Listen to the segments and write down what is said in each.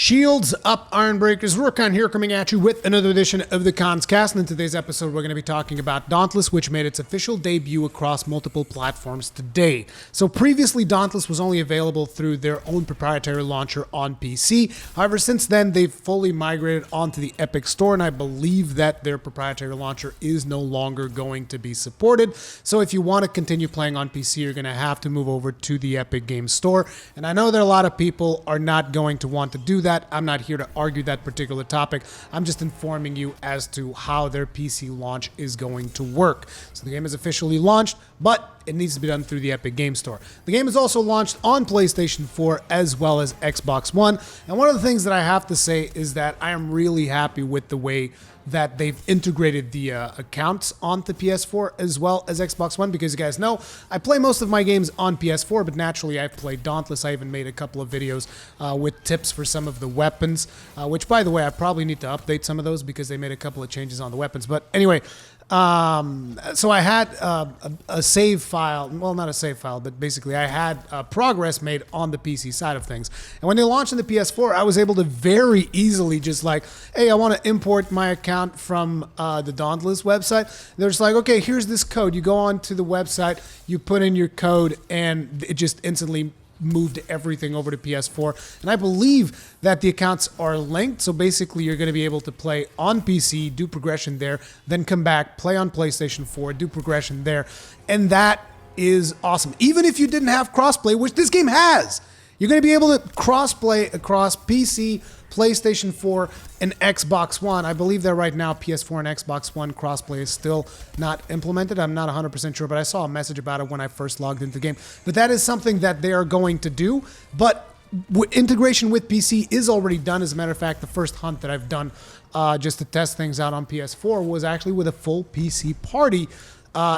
Shields up, Ironbreakers. Rourkon here coming at you with another edition of the Cons Cast. And in today's episode, we're going to be talking about Dauntless, which made its official debut across multiple platforms today. So previously, Dauntless was only available through their own proprietary launcher on PC. However, since then, they've fully migrated onto the Epic Store, and I believe that their proprietary launcher is no longer going to be supported. So if you want to continue playing on PC, you're going to have to move over to the Epic Games Store. And I know that a lot of people are not going to want to do that. I'm not here to argue that particular topic. I'm just informing you as to how their PC launch is going to work. So the game is officially launched, but it needs to be done through the Epic Games Store. The game is also launched on PlayStation 4 as well as Xbox One. And one of the things that I have to say is that I am really happy with the way that they've integrated the accounts onto PS4 as well as Xbox One, because you guys know I play most of my games on PS4, but naturally I've played Dauntless. I even made a couple of videos with tips for some of the weapons, which, by the way, I probably need to update some of those because they made a couple of changes on the weapons. But anyway, so I had a save file, well, not a save file, but basically I had progress made on the PC side of things. And when they launched on the PS4, I was able to very easily just like, hey, I want to import my account from the Dauntless website. They're just like, okay, here's this code. You go on to the website, you put in your code, and it just instantly moved everything over to PS4. And I believe that the accounts are linked. So basically you're going to be able to play on PC, do progression there, then come back, play on PlayStation 4, do progression there. And that is awesome. Even if you didn't have crossplay, which this game has, you're going to be able to crossplay across PC, PlayStation 4, and Xbox One. I believe that right now PS4 and Xbox One crossplay is still not implemented. I'm not 100% sure, but I saw a message about it when I first logged into the game. But that is something that they are going to do. But integration with PC is already done. As a matter of fact, the first hunt that I've done just to test things out on PS4 was actually with a full PC party,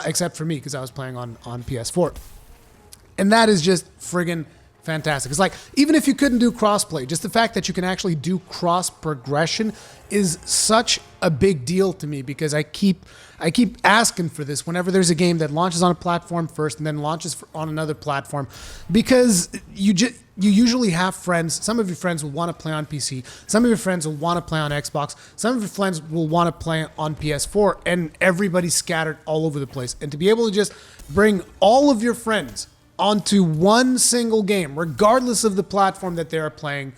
except for me because I was playing on PS4. And that is just friggin' fantastic. It's like, even if you couldn't do crossplay, just the fact that you can actually do cross progression is such a big deal to me, because I keep asking for this whenever there's a game that launches on a platform first and then launches on another platform, because you usually have friends. Some of your friends will want to play on PC. Some of your friends will want to play on Xbox. Some of your friends will want to play on PS4, and everybody's scattered all over the place. And to be able to just bring all of your friends onto one single game, regardless of the platform that they're playing,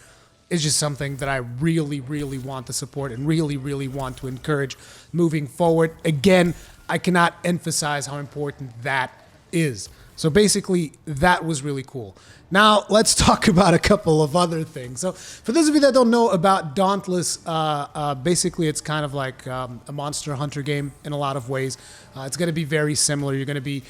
is just something that I really, really want to support and really, really want to encourage moving forward. Again, I cannot emphasize how important that is. So basically, that was really cool. Now, let's talk about a couple of other things. So for those of you that don't know about Dauntless, basically it's kind of like a Monster Hunter game in a lot of ways. It's going to be very similar. You're going to be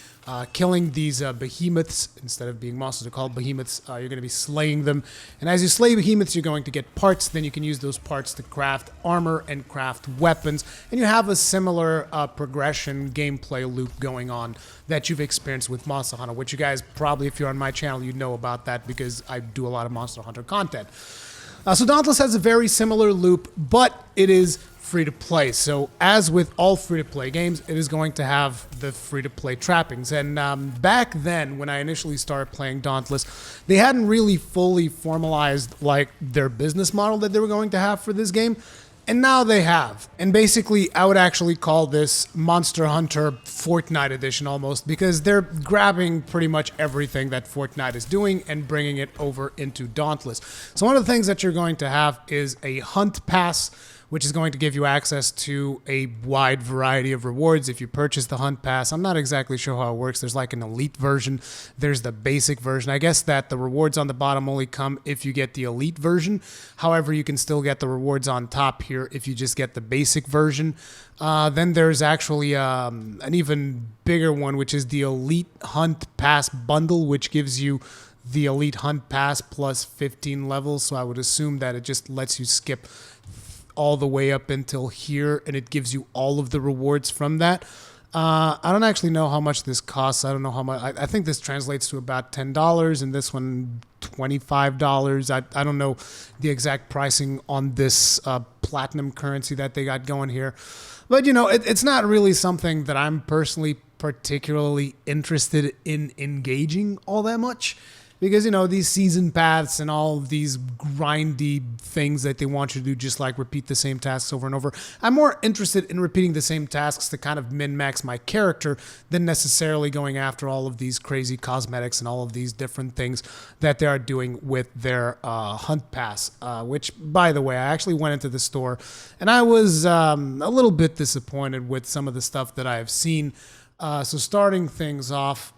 killing these behemoths. Instead of being monsters, they're called behemoths. You're going to be slaying them. And as you slay behemoths, you're going to get parts. Then you can use those parts to craft armor and craft weapons. And you have a similar progression gameplay loop going on that you've experienced with Monster Hunter, which you guys probably, if you're on my channel, you know about that because I do a lot of Monster Hunter content. So Dauntless has a very similar loop, but it is free to play. So as with all free to play games, it is going to have the free to play trappings. And back then, when I initially started playing Dauntless, they hadn't really fully formalized like their business model that they were going to have for this game. And now they have. And basically, I would actually call this Monster Hunter Fortnite Edition almost, because they're grabbing pretty much everything that Fortnite is doing and bringing it over into Dauntless. So one of the things that you're going to have is a Hunt Pass, which is going to give you access to a wide variety of rewards if you purchase the Hunt Pass. I'm not exactly sure how it works. There's like an elite version. There's the basic version. I guess that the rewards on the bottom only come if you get the elite version. However, you can still get the rewards on top here if you just get the basic version. Then there's actually an even bigger one, which is the Elite Hunt Pass bundle, which gives you the Elite Hunt Pass plus 15 levels. So I would assume that it just lets you skip all the way up until here, and it gives you all of the rewards from that. I don't actually know how much this costs. I don't know how much. I think this translates to about $10, and this one $25. I don't know the exact pricing on this platinum currency that they got going here. But, you know, it's not really something that I'm personally particularly interested in engaging all that much. because, you know, these season paths and all of these grindy things that they want you to do, just like repeat the same tasks over and over. I'm more interested in repeating the same tasks to kind of min-max my character than necessarily going after all of these crazy cosmetics and all of these different things that they are doing with their hunt pass, which, by the way, I actually went into the store and I was a little bit disappointed with some of the stuff that I've seen. So starting things off,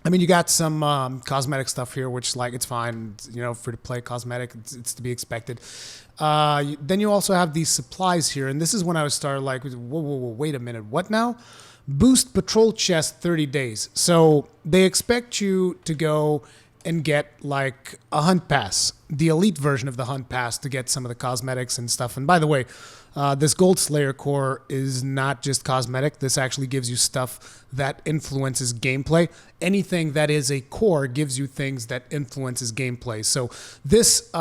I mean, you got some cosmetic stuff here, which, like, it's fine. It's, you know, free-to-play cosmetic. It's to be expected. Then you also have these supplies here, and this is when I was started like, whoa, wait a minute. What now? Boost patrol chest 30 days. So they expect you to go and get, like, a hunt pass, the elite version of the hunt pass, to get some of the cosmetics and stuff. And by the way, this Gold Slayer core is not just cosmetic. This actually gives you stuff that influences gameplay. Anything that is a core gives you things that influences gameplay. So this this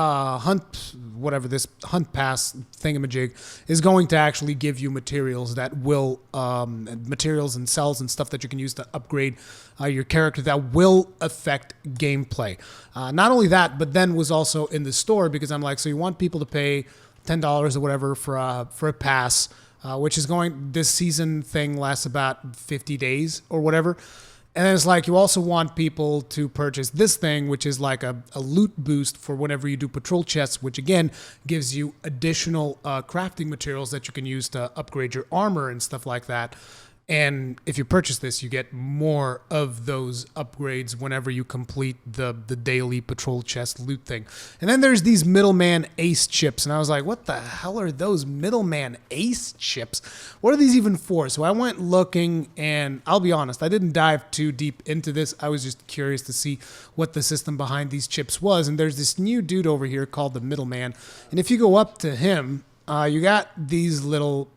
hunt pass thingamajig is going to actually give you materials that will, materials and cells and stuff that you can use to upgrade your character that will affect gameplay. Not only that, but then was also in the store, because I'm like, so you want people to pay $10 or whatever for a pass, which is going, this season thing lasts about 50 days or whatever. And then it's like, you also want people to purchase this thing, which is like a loot boost for whenever you do patrol chests, which again gives you additional crafting materials that you can use to upgrade your armor and stuff like that. And if you purchase this, you get more of those upgrades whenever you complete the daily patrol chest loot thing. And then there's these middleman ace chips. And I was like, what the hell are those middleman ace chips? What are these even for? So I went looking, and I'll be honest, I didn't dive too deep into this. I was just curious to see what the system behind these chips was. And there's this new dude over here called the middleman. And if you go up to him, you got these little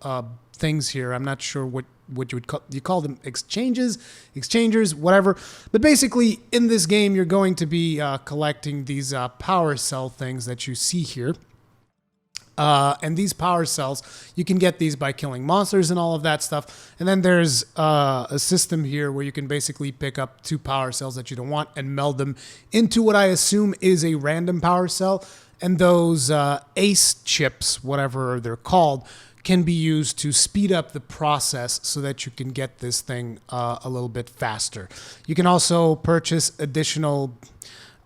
things here. I'm not sure what you call them, exchangers, whatever. But basically, in this game, you're going to be collecting these power cell things that you see here. And these power cells, you can get these by killing monsters and all of that stuff. And then there's a system here where you can basically pick up 2 power cells that you don't want and meld them into what I assume is a random power cell. And those ace chips, whatever they're called, can be used to speed up the process so that you can get this thing a little bit faster. You can also purchase additional,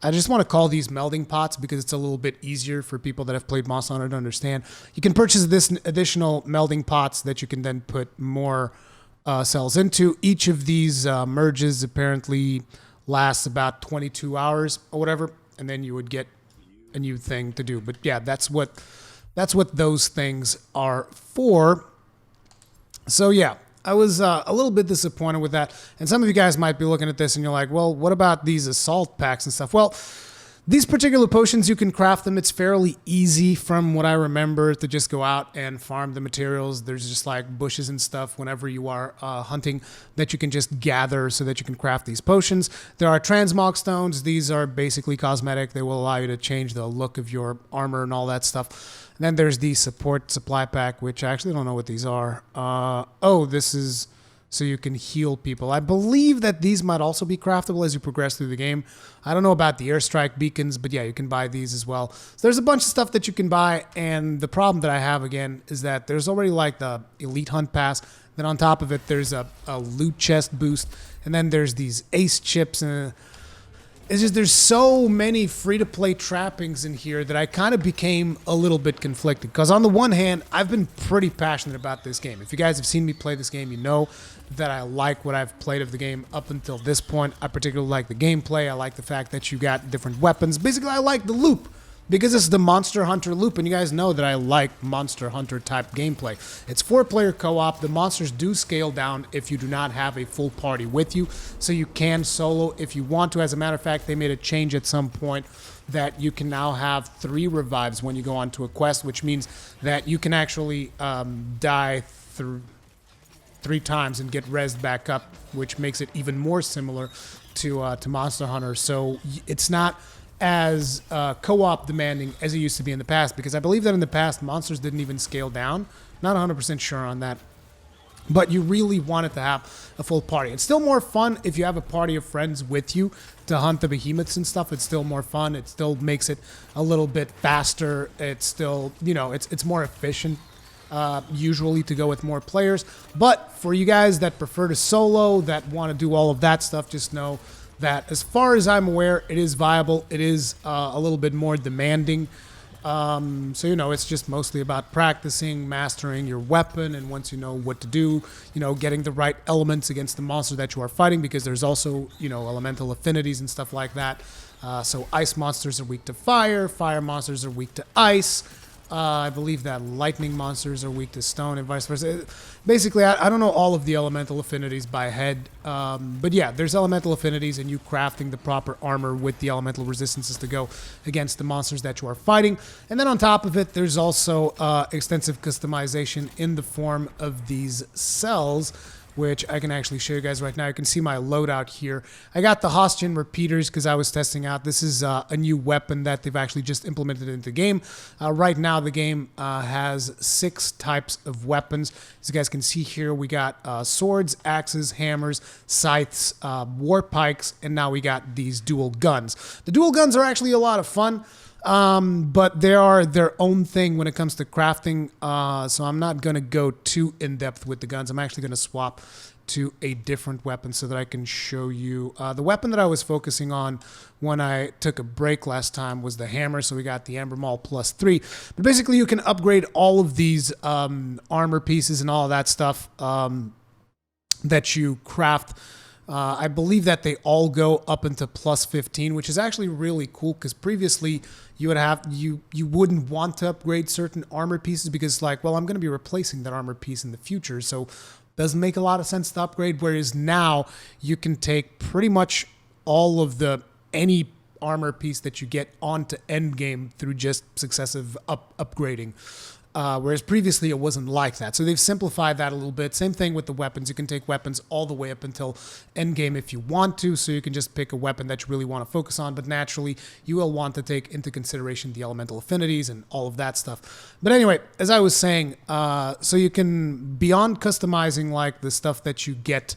I just want to call these melding pots because it's a little bit easier for people that have played Monster Hunter to understand. You can purchase this additional melding pots that you can then put more cells into. Each of these merges apparently lasts about 22 hours or whatever, and then you would get a new thing to do. But yeah, that's what those things are for. So yeah, I was a little bit disappointed with that. And some of you guys might be looking at this and you're like, well, what about these assault packs and stuff? Well, these particular potions, you can craft them. It's fairly easy from what I remember to just go out and farm the materials. There's just like bushes and stuff whenever you are hunting that you can just gather so that you can craft these potions. There are transmog stones. These are basically cosmetic. They will allow you to change the look of your armor and all that stuff. And then there's the support supply pack, which I actually don't know what these are. This is so you can heal people. I believe that these might also be craftable as you progress through the game. I don't know about the airstrike beacons, but yeah, you can buy these as well. So there's a bunch of stuff that you can buy, and the problem that I have, again, is that there's already like the Elite Hunt Pass. Then on top of it, there's a loot chest boost, and then there's these ace chips, and it's just there's so many free-to-play trappings in here that I kind of became a little bit conflicted. Because on the one hand, I've been pretty passionate about this game. If you guys have seen me play this game, you know that I like what I've played of the game up until this point. I particularly like the gameplay. I like the fact that you got different weapons. Basically, I like the loop, because it's the Monster Hunter loop, and you guys know that I like Monster Hunter type gameplay. It's 4-player co-op. The monsters do scale down if you do not have a full party with you, so you can solo if you want to. As a matter of fact, they made a change at some point that you can now have 3 revives when you go onto a quest, which means that you can actually die through 3 times and get rezzed back up, which makes it even more similar to Monster Hunter. So it's not as co-op demanding as it used to be in the past, because I believe that in the past monsters didn't even scale down. Not 100% sure on that. but you really want it to have a full party. It's still more fun if you have a party of friends with you to hunt the behemoths and stuff. It's still more fun. It still makes it a little bit faster. It's still, it's more efficient usually to go with more players. But for you guys that prefer to solo, that want to do all of that stuff, just know that as far as I'm aware, it is viable. It is a little bit more demanding. So, it's just mostly about practicing, mastering your weapon, and once you know what to do, getting the right elements against the monster that you are fighting, because there's also, elemental affinities and stuff like that. So ice monsters are weak to fire, fire monsters are weak to ice. I believe that lightning monsters are weak to stone and vice versa. Basically, I don't know all of the elemental affinities by head. But yeah, there's elemental affinities, and you crafting the proper armor with the elemental resistances to go against the monsters that you are fighting. And then on top of it, there's also extensive customization in the form of these cells, which I can actually show you guys right now. You can see my loadout here. I got the Hostian repeaters because I was testing out. This is a new weapon that they've actually just implemented into the game. Right now, the game has 6 types of weapons. As you guys can see here, we got swords, axes, hammers, scythes, war pikes, and now we got these dual guns. The dual guns are actually a lot of fun. But they are their own thing when it comes to crafting, so I'm not going to go too in-depth with the guns. I'm actually going to swap to a different weapon so that I can show you. The weapon that I was focusing on when I took a break last time was the hammer, so we got the Amber Maul +3. But basically, you can upgrade all of these armor pieces and all of that stuff that you craft. I believe that they all go up into +15, which is actually really cool, because previously you wouldn't want to upgrade certain armor pieces because, I'm going to be replacing that armor piece in the future, so it doesn't make a lot of sense to upgrade. Whereas now you can take pretty much all of any armor piece that you get onto endgame through just successive upgrading. Whereas previously it wasn't like that. So they've simplified that a little bit. Same thing with the weapons. You can take weapons all the way up until endgame if you want to. So you can just pick a weapon that you really want to focus on. But naturally, you will want to take into consideration the elemental affinities and all of that stuff. But anyway, as I was saying, so you can, beyond customizing the stuff that you get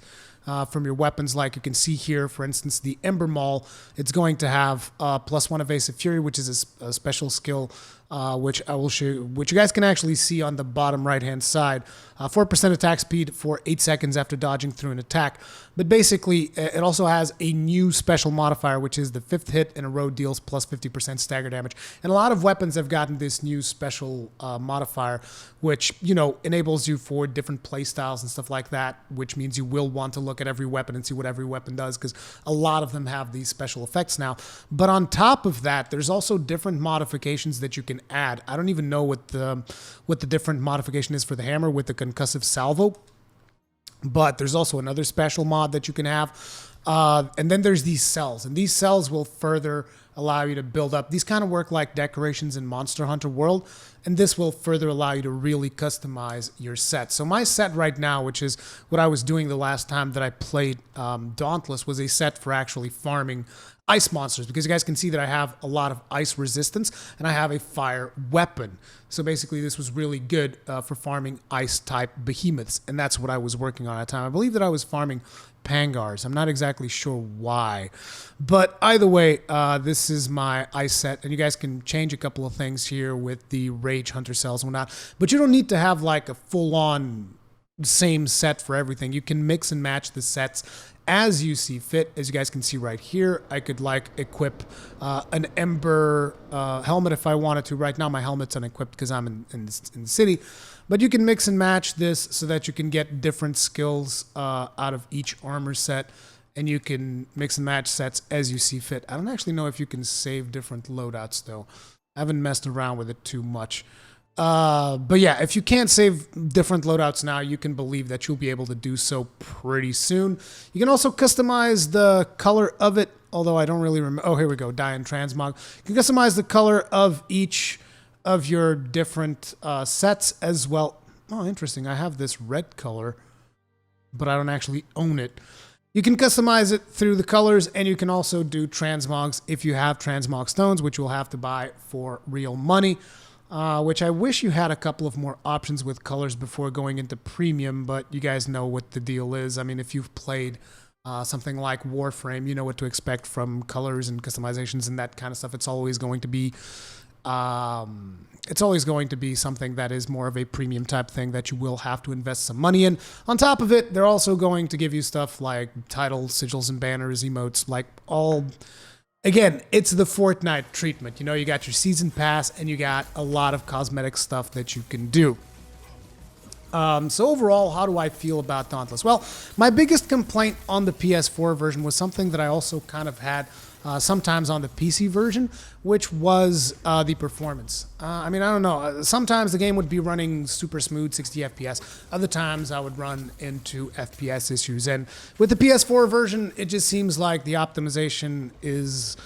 from your weapons, like you can see here, for instance, the Ember Maul, it's going to have +1 Evasive Fury, which is a special skill, which I will show you, which you guys can actually see on the bottom right-hand side. 4% attack speed for 8 seconds after dodging through an attack. But basically, it also has a new special modifier, which is the 5th hit in a row deals +50% stagger damage. And a lot of weapons have gotten this new special modifier, which, enables you for different play styles and stuff like that, which means you will want to look at every weapon and see what every weapon does, because a lot of them have these special effects now. But on top of that, there's also different modifications that you can add. I don't even know what the different modification is for the hammer with the concussive salvo, but there's also another special mod that you can have. And then there's these cells, and these cells will further allow you to build up. These kind of work like decorations in Monster Hunter World, and this will further allow you to really customize your set. So my set right now, which is what I was doing the last time that I played Dauntless, was a set for actually farming ice monsters, because you guys can see that I have a lot of ice resistance and I have a fire weapon. So basically this was really good for farming ice type behemoths, and that's what I was working on at the time. I believe that I was farming Pangars. I'm not exactly sure why, but either way, this is my ice set, and you guys can change a couple of things here with the Rage Hunter cells and whatnot, but you don't need to have a full-on same set for everything. You can mix and match the sets as you see fit. As you guys can see right here, I could equip an Ember helmet if I wanted to. Right now my helmet's unequipped because I'm in the city, but you can mix and match this so that you can get different skills out of each armor set, and you can mix and match sets as you see fit. I don't actually know if you can save different loadouts though. I haven't messed around with it too much. But yeah, if you can't save different loadouts now, you can believe that you'll be able to do so pretty soon. You can also customize the color of it, although I don't really remember. Oh, here we go, Dian Transmog. You can customize the color of each of your different sets as well. Oh, interesting. I have this red color, but I don't actually own it. You can customize it through the colors, and you can also do transmogs if you have transmog stones, which you'll have to buy for real money. which I wish you had a couple of more options with colors before going into premium, but you guys know what the deal is. I mean, if you've played something like Warframe, you know what to expect from colors and customizations and that kind of stuff. It's always going to be something that is more of a premium type thing that you will have to invest some money in. On top of it, they're also going to give you stuff like titles, sigils, and banners, emotes, like all. Again, it's the Fortnite treatment. You know, you got your season pass and you got a lot of cosmetic stuff that you can do. So overall, how do I feel about Dauntless? Well, my biggest complaint on the PS4 version was something that I also kind of had sometimes on the PC version, which was the performance. I mean, I don't know. Sometimes the game would be running super smooth, 60 FPS. Other times I would run into FPS issues. And with the PS4 version, it just seems like the optimization is,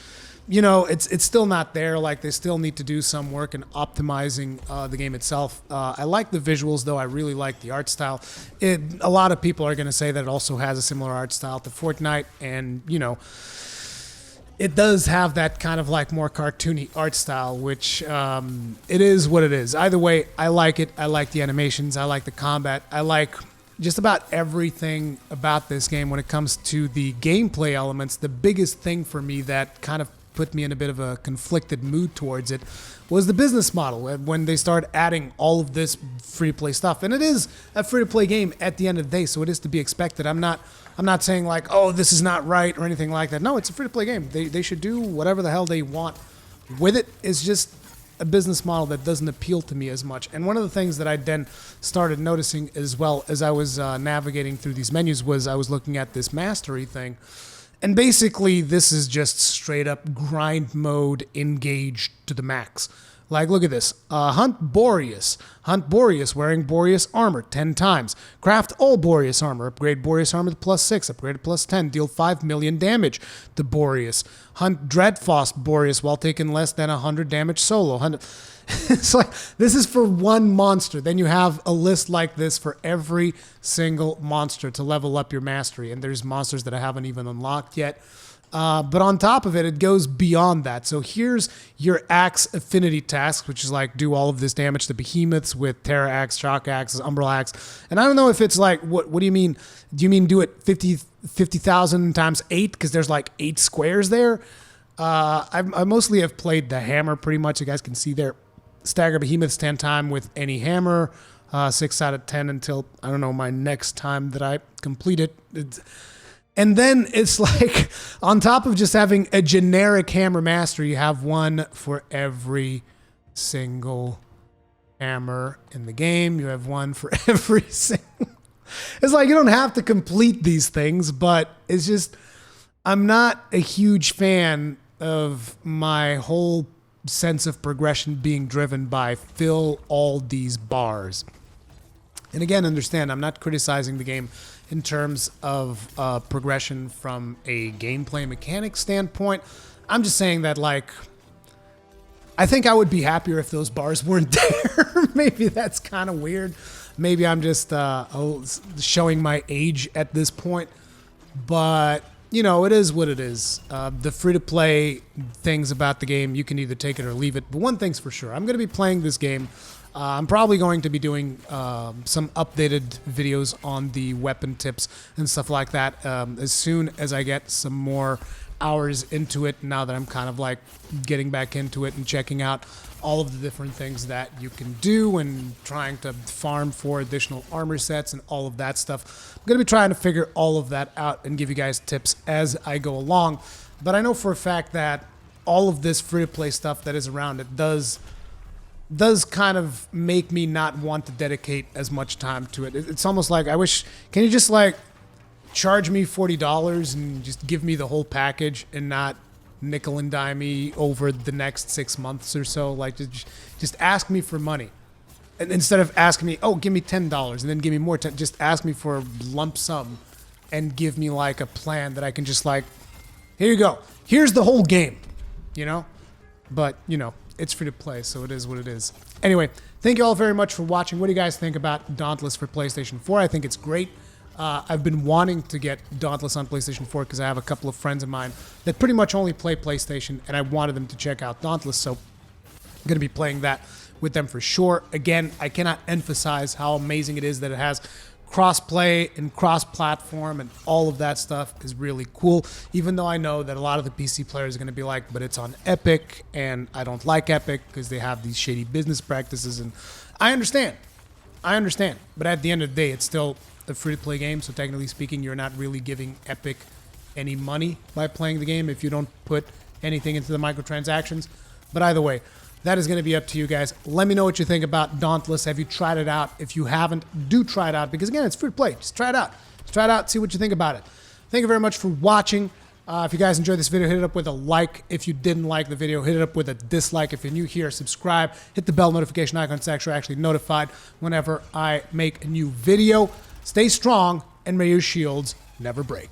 you know, it's still not there. Like, they still need to do some work in optimizing the game itself. I like the visuals, though. I really like the art style. A lot of people are going to say that it also has a similar art style to Fortnite, and, you know, it does have that kind of like more cartoony art style, which it is what it is. Either way, I like it. I like the animations. I like the combat. I like just about everything about this game when it comes to the gameplay elements. The biggest thing for me that kind of put me in a bit of a conflicted mood towards it was the business model when they start adding all of this free-to-play stuff. And it is a free-to-play game at the end of the day, so it is to be expected. I'm not saying like, oh, this is not right or anything like that. No, it's a free-to-play game. They should do whatever the hell they want with it. It's just a business model that doesn't appeal to me as much. And one of the things that I then started noticing as well as I was navigating through these menus was I was looking at this mastery thing. And basically, this is just straight up grind mode engaged to the max. Like, look at this. Hunt Boreas. Hunt Boreas wearing Boreas armor 10 times. Craft all Boreas armor. Upgrade Boreas armor to +6. Upgrade to +10. Deal 5 million damage to Boreas. Hunt Dreadfrost Boreas while taking less than 100 damage solo. It's like, this is for one monster. Then you have a list like this for every single monster to level up your mastery. And there's monsters that I haven't even unlocked yet. But on top of it, it goes beyond that. So here's your axe affinity task, which is like do all of this damage to behemoths with Terra Axe, Shock Axe, Umbral Axe. And I don't know if it's like, what do you mean? Do you mean do it 50,000 times 8? Because there's like 8 squares there. I mostly have played the hammer pretty much. You guys can see there. Stagger behemoths 10 times with any hammer. 6 out of 10 until, I don't know, my next time that I complete it. And then it's like, on top of just having a generic hammer master, you have one for every single hammer in the game. You have one for every single... It's like, you don't have to complete these things, but it's just, I'm not a huge fan of my whole sense of progression being driven by fill all these bars. And again, understand, I'm not criticizing the game in terms of progression from a gameplay mechanic standpoint. I'm just saying that, like, I think I would be happier if those bars weren't there. Maybe that's kind of weird. Maybe I'm just showing my age at this point. But, you know, it is what it is. The free-to-play things about the game, you can either take it or leave it. But one thing's for sure, I'm going to be playing this game. I'm probably going to be doing some updated videos on the weapon tips and stuff like that as soon as I get some more hours into it, now that I'm kind of like getting back into it and checking out all of the different things that you can do and trying to farm for additional armor sets and all of that stuff. I'm going to be trying to figure all of that out and give you guys tips as I go along. But I know for a fact that all of this free-to-play stuff that is around it does kind of make me not want to dedicate as much time to it. It's almost like, I wish, can you just like charge me $40 and just give me the whole package and not nickel and dime me over the next 6 months or so? Like, just ask me for money. And instead of asking me, oh, give me $10 and then give me more, just ask me for a lump sum and give me like a plan that I can just like, here you go. Here's the whole game, you know? But, you know, it's free to play, so it is what it is. Anyway, thank you all very much for watching. What do you guys think about Dauntless for PlayStation 4? I think it's great. I've been wanting to get Dauntless on PlayStation 4 because I have a couple of friends of mine that pretty much only play PlayStation, and I wanted them to check out Dauntless, so I'm going to be playing that with them for sure. Again, I cannot emphasize how amazing it is that it has crossplay and cross-platform, and all of that stuff is really cool. Even though I know that a lot of the PC players are going to be like, but it's on Epic, and I don't like Epic because they have these shady business practices, and I understand. But at the end of the day, it's still a free-to-play game, so technically speaking, you're not really giving Epic any money by playing the game if you don't put anything into the microtransactions. But either way, that is going to be up to you guys. Let me know what you think about Dauntless. Have you tried it out? If you haven't, do try it out, because again, it's free to play. Just try it out. See what you think about it. Thank you very much for watching. If you guys enjoyed this video, hit it up with a like. If you didn't like the video, hit it up with a dislike. If you're new here, subscribe. Hit the bell notification icon so you're actually notified whenever I make a new video. Stay strong, and may your shields never break.